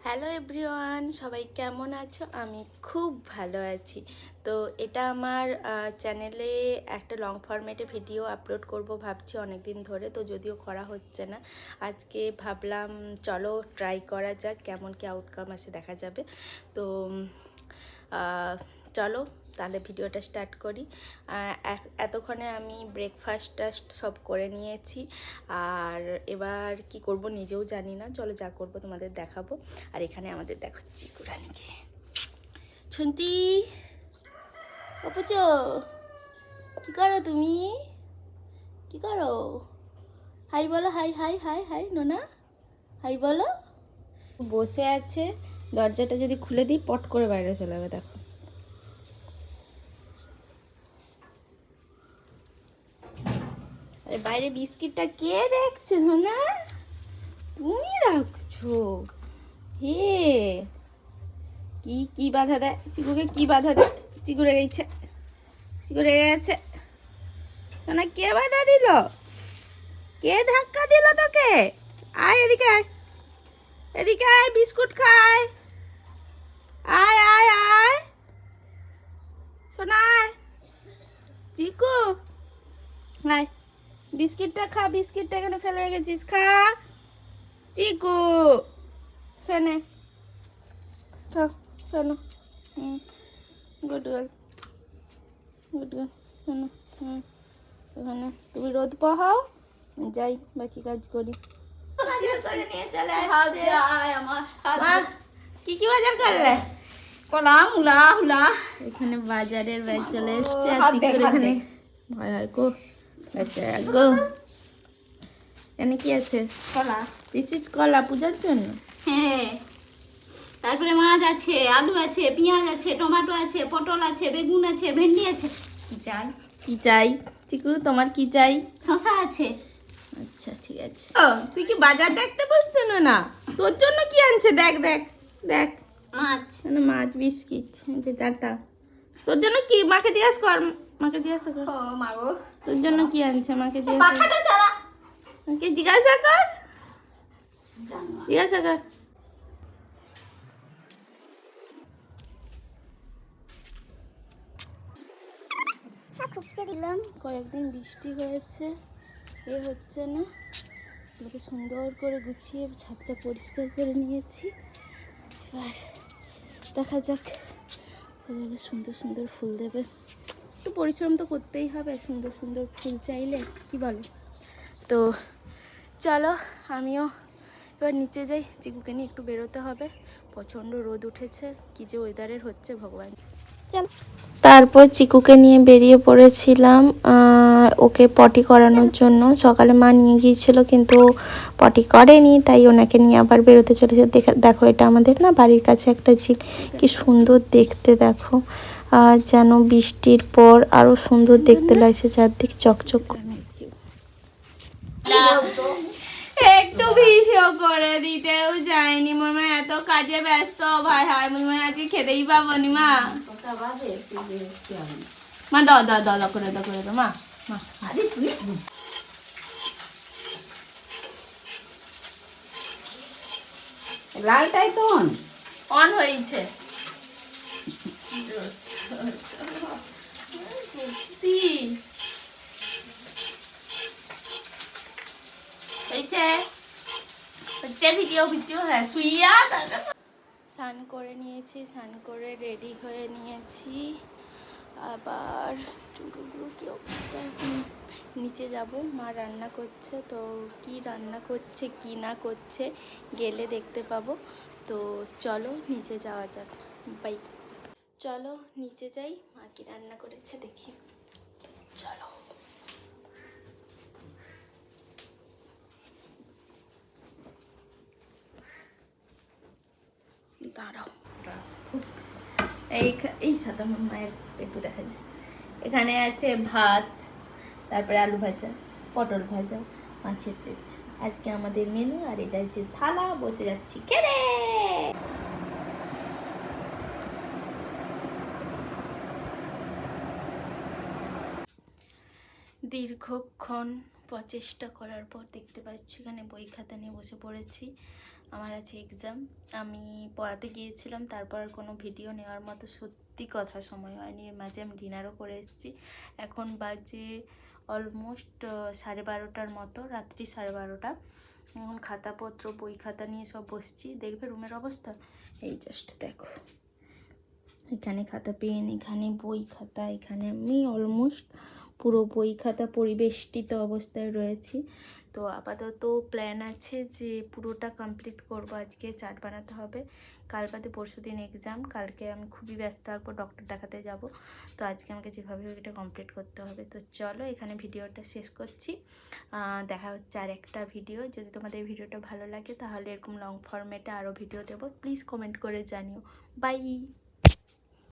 Hello everyone, সবাই কেমন আছো? আমি খুব ভালো আছি। তো এটা আমার চ্যানেলে একটা লং ফরম্যাটে ভিডিও আপলোড করব ভাবছি অনেক দিন ধরে, তো যদিও করা হচ্ছে না। আজকে ভাবলাম চলো ট্রাই করা যাক, কেমন কি আউটকাম আসে দেখা যাবে। তো চলো তাহলে ভিডিওটা স্টার্ট করি। এতক্ষণে আমি ব্রেকফাস্ট সব করে নিয়েছি, আর এবার কি করব নিজেও জানি না। চলো যা করব তোমাদের দেখাবো। আর এখানে আমাদের দেখো চিকুরানিকে, শুনতি অপুচো, কি করো তুমি? কি করো? হাই বলো, হাই হাই হাই হাই নোনা, হাই বলো। বসে আছে, দরজাটা যদি খুলে দিই পট করে বাইরে চলে যাবে। দেখো আরে বাইরে বিস্কিটটা কে রাখছে না? তুমি রাখছো? হে, কি কি বাধা দেয় চিকুকে? কি বাধা দেয়? চিকু রেগে গেছে, চিকু রেগে গেছে। সোনা কে বাধা দিল? কে ধাক্কা দিল তোকে? আয় এদিকে আয়, এদিকে আয়, বিস্কুট খায়। আয় আয় আয় সোনা, আয় চিকু, আয় বিস্কিটটা খা। বিস্কিটটা এখানে ফেলে রেখেছিস, খা চিকু, খেনে খাও, শোনো। গুড গার্ল, গুড গার্ল, শোনো। ওখানে তুমি রোদ পোহাও, যাই বাকি কাজ করি। বাজার করে নিয়ে চলে আসছে আমার। কি কি বাজার করলে? কলা মূলা হুলা এখানে বাজারের ব্যাগ চলে এসছে। আর চিকুর এখানে ভয় হয় গো, আচ্ছা গো। এখানে কি আছে? কলা। দিস ইজ কলা পূজার জন্য। হ্যাঁ, তারপরে মাছ আছে, আলু আছে, পেঁয়াজ আছে, টমেটো আছে, পটল আছে, বেগুন আছে, ভেন্ডি আছে। কি চাই? কি চাই চিকু? তোমার কি চাই? শসা আছে। আচ্ছা ঠিক আছে। তুই কি বাজার দেখতে বসছো না? তোর জন্য কি আনছে দেখ দেখ দেখ। মাছ। মানে মাছ, বিস্কিট, টাটা। তোর জন্য কি? মাকে জিজ্ঞাসা কর, মাকে জিজ্ঞাসা কর ও মা গো, তোর জন্য কি আনছে। মাকে জিজ্ঞাসা পাখাটা চালা। মাকে জিজ্ঞাসা কর, জিজ্ঞাসা কর। দিলাম কয়েকদিন বৃষ্টি হয়েছে, এ হচ্ছে না। এগুলোকে সুন্দর করে গুছিয়ে ছাদটা পরিষ্কার করে নিয়েছি। এবার দেখা যাক, এভাবে সুন্দর সুন্দর ফুল দেবে। একটু পরিশ্রম তো করতেই হবে, সুন্দর সুন্দর ফুল চাইলে, কি বলো? তো চলো আমিও এবার নিচে যাই, চিকুকে নিয়ে একটু বেরোতে হবে। প্রচণ্ড রোদ উঠেছে, কি যে ওয়েদারের হচ্ছে ভগবান। চল, তারপর চিকুকে নিয়ে বেরিয়ে পড়েছিলাম ওকে পটি করানোর জন্য। সকালে মা নিয়ে গিয়েছিল কিন্তু পটি করেনি, তাই ওনাকে নিয়ে আবার বেরোতে চলেছে। দেখো এটা আমাদের না বাড়ির কাছে একটা ঝিল, কি সুন্দর দেখতে। দেখো যেন বৃষ্টির পর আরো সুন্দর দেখতে লাগছে, চারদিক চকচক। একটু ভিডিও করে দিতেও যায়নি, মনে হয় এত কাজে ব্যস্ত। ভাই হাই মনে হয় আজকে খেতেই পাবো নি। মা মা দাও দাও দাও দাও করে দাও, করে দাও মা। মা লালটাই তো অন হয়েছে। স্নান করে নিয়েছি, স্নান করে রেডি হয়ে নিয়েছি। আবার চুলগুলো কি অবস্থা। নিচে যাব, মা রান্না করছে, তো কি রান্না করছে কি না করছে গেলে দেখতে পাবো। তো চলো নিচে যাওয়া যাক, বাই। চলো নিচে যাই, মা কি রান্না করেছে দেখি। চলো। দাঁড়াও, এই সাদা মায়ের একটু দেখা যায়। এখানে আছে ভাত, তারপরে আলু ভাজা, পটল ভাজা, মাছের তেল। আজকে আমাদের মেনু। আর এটা হচ্ছে থালা, বসে যাচ্ছি খেতে। দীর্ঘক্ষণ প্রচেষ্টা করার পর দেখতে পাচ্ছি এখানে বই খাতা নিয়ে বসে পড়েছি। আমার আছে এক্সাম। আমি পড়াতে গিয়েছিলাম, তারপর আর কোনো ভিডিও নেওয়ার মতো সত্যি কথা সময় হয়নি। এর মাঝে আমি ডিনারও করে এসেছি। এখন বাজে অলমোস্ট 12:30টার মতো, রাত্রি 12:30। এখন খাতাপত্র বই খাতা নিয়ে সব বসছি। দেখবে রুমের অবস্থা, এই জাস্ট দেখো, এখানে খাতা পেন, এখানে বই খাতা, এখানে আমি অলমোস্ট পুরো বই খাতা পরিবেষ্টিত অবস্থায় রয়েছি। তো আপাতত প্ল্যান আছে যে পুরোটা কমপ্লিট করব। আজকে চার্ট বানাতে হবে, কাল বাদে পরশু দিন এক্সাম। কালকে আমি খুবই ব্যস্ত থাকবো, ডক্টর দেখাতে যাব। তো আজকে আমাকে যেভাবে হোক এটা কমপ্লিট করতে হবে। তো চলো এখানে ভিডিওটা শেষ করছি। দেখা হচ্ছে আর একটা ভিডিও। যদি তোমাদের ভিডিওটা ভালো লাগে তাহলে এরকম লং ফরম্যাটে আরও ভিডিও দেবো। প্লিজ কমেন্ট করে জানিও। বাই।